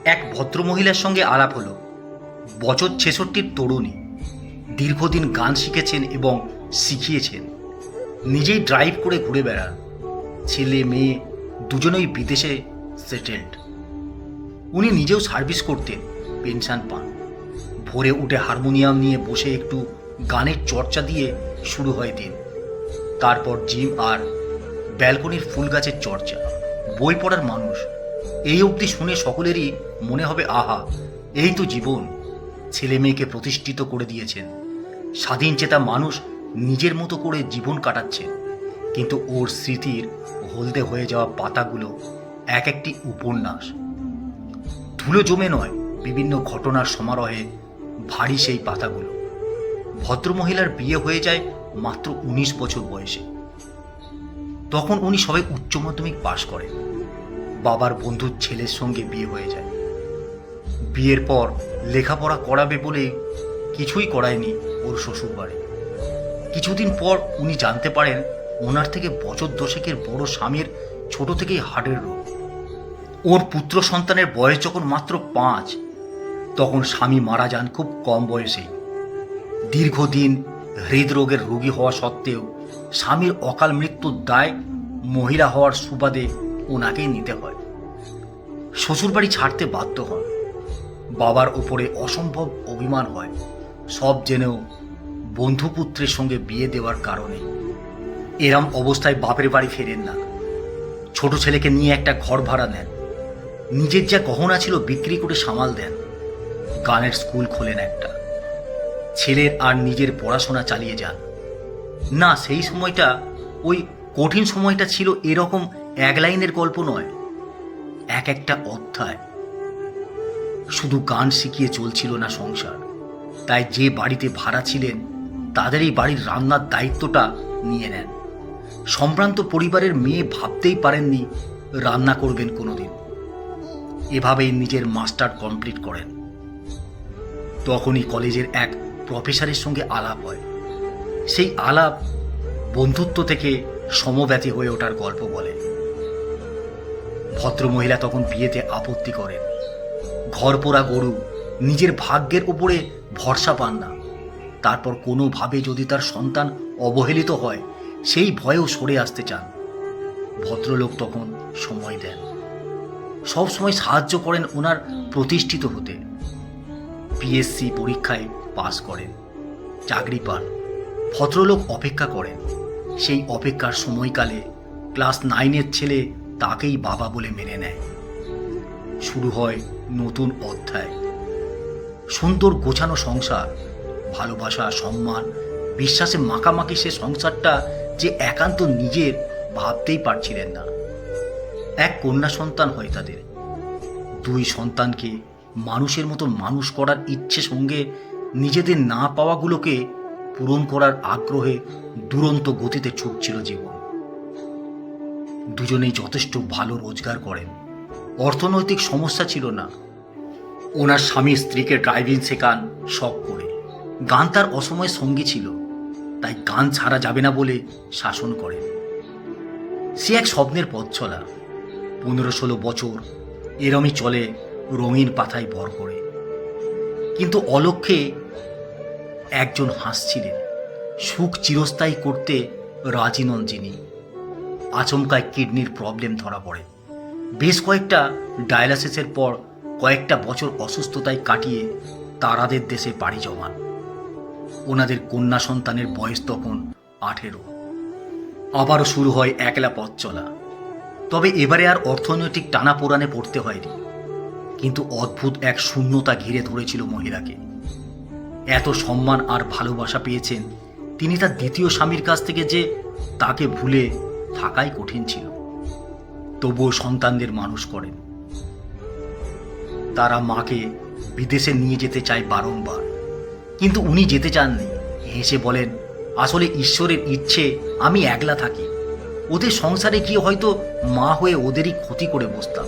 এক ভদ্রমহিলার সঙ্গে আলাপ হলো। বছর ৬৬-র তরুণী, দীর্ঘদিন গান শিখেছেন এবং শিখিয়েছেন। নিজেই ড্রাইভ করে ঘুরে বেড়ান। ছেলে মেয়ে দুজনেই বিদেশে সেটেলড। উনি নিজেও সার্ভিস করতেন, পেনশন পান। ভোরে উঠে হারমোনিয়াম নিয়ে বসে একটু গানের চর্চা দিয়ে শুরু হয় দিন। তারপর জিম আর ব্যালকনির ফুল গাছের চর্চা। বই পড়ার মানুষ। এই অবধি শুনে সকলেরই মনে হবে, আহা, এই তো জীবন। ছেলে মেয়েকে প্রতিষ্ঠিত করে দিয়েছেন। স্বাধীন চেতা মানুষ নিজের মতো করে জীবন কাটাচ্ছেন। কিন্তু ওর স্মৃতির হলদে হয়ে যাওয়া পাতাগুলো এক একটি উপন্যাস। ধুলো জমে নয়, বিভিন্ন ঘটনার সমারোহে ভারী সেই পাতাগুলো। ভদ্রমহিলার বিয়ে হয়ে যায় মাত্র ১৯ বছর বয়সে। তখন উনি সবাই উচ্চ মাধ্যমিক পাশ করেন। বাবার বন্ধুর ছেলের সঙ্গে বিয়ে হয়ে যায়। বিয়ের পর লেখাপড়া করাবে বলে কিছুই করায়নি ওর শ্বশুরবাড়ি। কিছুদিন পর উনি জানতে পারেন ওনার থেকে বছর 10-এর বড় স্বামীর ছোট থেকেই হার্টের রোগ। ওর পুত্র সন্তানের বয়স যখন মাত্র 5, তখন স্বামী মারা যান খুব কম বয়সেই। দীর্ঘদিন হৃদরোগের রোগী হওয়া সত্ত্বেও স্বামীর অকাল মৃত্যুর দায় মহিলা হওয়ার সুবাদে ওনাকেই নিতে হয়। শ্বশুরবাড়ি ছাড়তে বাধ্য হন। বাবার ওপরে অসম্ভব অভিমান হয়, সব জেনেও বন্ধুপুত্রের সঙ্গে বিয়ে দেওয়ার কারণে। এরম অবস্থায় বাপের বাড়ি ফেরেন না। ছোট ছেলেকে নিয়ে একটা ঘর ভাড়া নেন। নিজের যা গহনা ছিল বিক্রি করে সামাল দেন। গানের স্কুল খোলেন একটা। ছেলের আর নিজের পড়াশোনা চালিয়ে যান। না, সেই সময়টা, ওই কঠিন সময়টা ছিল এরকম এক লাইনের গল্প নয়, এক একটা অধ্যায়। শুধু গান শিখিয়ে চলছিল না সংসার, তাই যে বাড়িতে ভাড়া ছিলেন তাদেরই বাড়ির রান্নার দায়িত্বটা নিয়ে নেন। সম্ভ্রান্ত পরিবারের মেয়ে ভাবতেই পারেননি রান্না করবেন কোনোদিন। এভাবেই নিজের মাস্টার কমপ্লিট করেন। তখনই কলেজের এক প্রফেসরের সঙ্গে আলাপ হয়। সেই আলাপ বন্ধুত্ব থেকে সমব্যথী হয়ে ওঠার গল্প বলে। ভদ্রমহিলা তখন বিয়েতে আপত্তি করেন। ঘরপোড়া গরু, নিজের ভাগ্যের উপরে ভরসা পান না। তারপর কোনোভাবে যদি তার সন্তান অবহেলিত হয়, সেই ভয়েও সরে আসতে চান। ভদ্রলোক তখন সময় দেন, সব সময় সাহায্য করেন ওনার প্রতিষ্ঠিত হতে। পিএসসি পরীক্ষায় পাস করেন, চাকরি পান। ভদ্রলোক অপেক্ষা করেন। সেই অপেক্ষার সময়কালে ক্লাস 9-এর ছেলে তাকেই বাবা বলে মেনে নেয়। শুরু হয় নতুন অধ্যায়। সুন্দর গোছানো সংসার, ভালোবাসা, সম্মান, বিশ্বাসে মাখামাখি সে সংসারটা যে একান্ত নিজের ভাবতেই পারছিলেন না। এক কন্যা সন্তান হয় তাদের। 2 সন্তানকে মানুষের মতো মানুষ করার ইচ্ছে সঙ্গে নিজেদের না পাওয়াগুলোকে পূরণ করার আগ্রহে দুরন্ত গতিতে ছুটছিল জীবন। দুজনেই যথেষ্ট ভালো রোজগার করেন। অর্থনৈতিক সমস্যা ছিল না। ওনার স্বামী স্ত্রীকে ড্রাইভিং শেখান শখ করে। গান তার অসময় সঙ্গী ছিল, তাই গান ছাড়া যাবে না বলে শাসন করেন। সে এক স্বপ্নের পথ চলা। 15-16 বছর এরমই চলে রঙিন পাতায় ভর করে। কিন্তু অলক্ষ্যে একজন হাসছিলেন। সুখ চিরস্থায়ী করতে রাজি নন যিনি। আচমকায় কিডনির প্রবলেম ধরা পড়ে। বেশ কয়েকটা ডায়ালাসিসের পর কয়েকটা বছর অসুস্থতায় কাটিয়ে তারাদের দেশে পাড়ি জমান। ওনাদের কন্যা সন্তানের বয়স তখন 18। আবারও শুরু হয় একলা পথ চলা। তবে এবারে আর অর্থনৈতিক টানাপোড়ানে পড়তে হয়নি। কিন্তু অদ্ভুত এক শূন্যতা ঘিরে ধরেছিল মহিলাকে। এত সম্মান আর ভালোবাসা পেয়েছেন তিনি তার দ্বিতীয় স্বামীর কাছ থেকে, যে তাকে ভুলে থাকাই কঠিন ছিল। তবুও সন্তানদের মানুষ করেন। তারা মাকে বিদেশে নিয়ে যেতে চায় বারংবার, কিন্তু উনি যেতে চাননি। হেসে বলেন, আসলে ঈশ্বরের ইচ্ছে আমি একলা থাকি। ওদের সংসারে গিয়ে হয়তো মা হয়ে ওদেরই ক্ষতি করে বসতাম।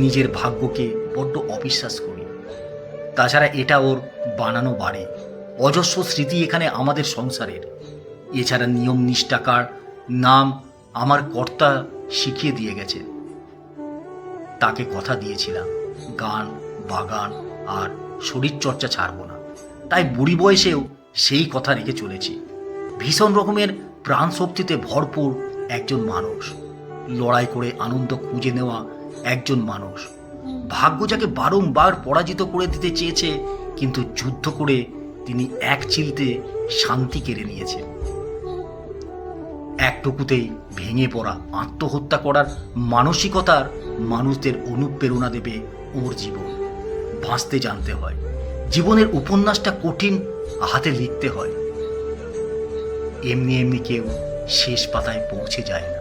নিজের ভাগ্যকে বড্ড অবিশ্বাস করি। তাছাড়া এটা ওর বানানো বাড়ি। অজস্র স্মৃতি এখানে আমাদের সংসারের। এছাড়া নিয়ম নিষ্ঠাকার নাম আমার কর্তা শিখিয়ে দিয়ে গেছেন। তাকে কথা দিয়েছিলাম গান, বাগান আর শরীরচর্চা ছাড়ব না। তাই বুড়ি বয়সেও সেই কথা রেখে চলেছি। ভীষণ রকমের প্রাণ শক্তিতে ভরপুর একজন মানুষ, লড়াই করে আনন্দ খুঁজে নেওয়া একজন মানুষ। ভাগ্য যাকে বারংবার পরাজিত করে দিতে চেয়েছে, কিন্তু যুদ্ধ করে তিনি এক চিলতে শান্তি কেড়ে নিয়েছেন। একটুকুতেই ভেঙে পড়া, আত্মহত্যা করার মানসিকতার মানুষদের অনুপ্রেরণা দেবে ওর জীবন। বাঁচতে জানতে হয়, জীবনের উপন্যাসটা কঠিন হাতে লিখতে হয়। এমনি এমনি কেউ শেষ পাতায় পৌঁছে যায় না।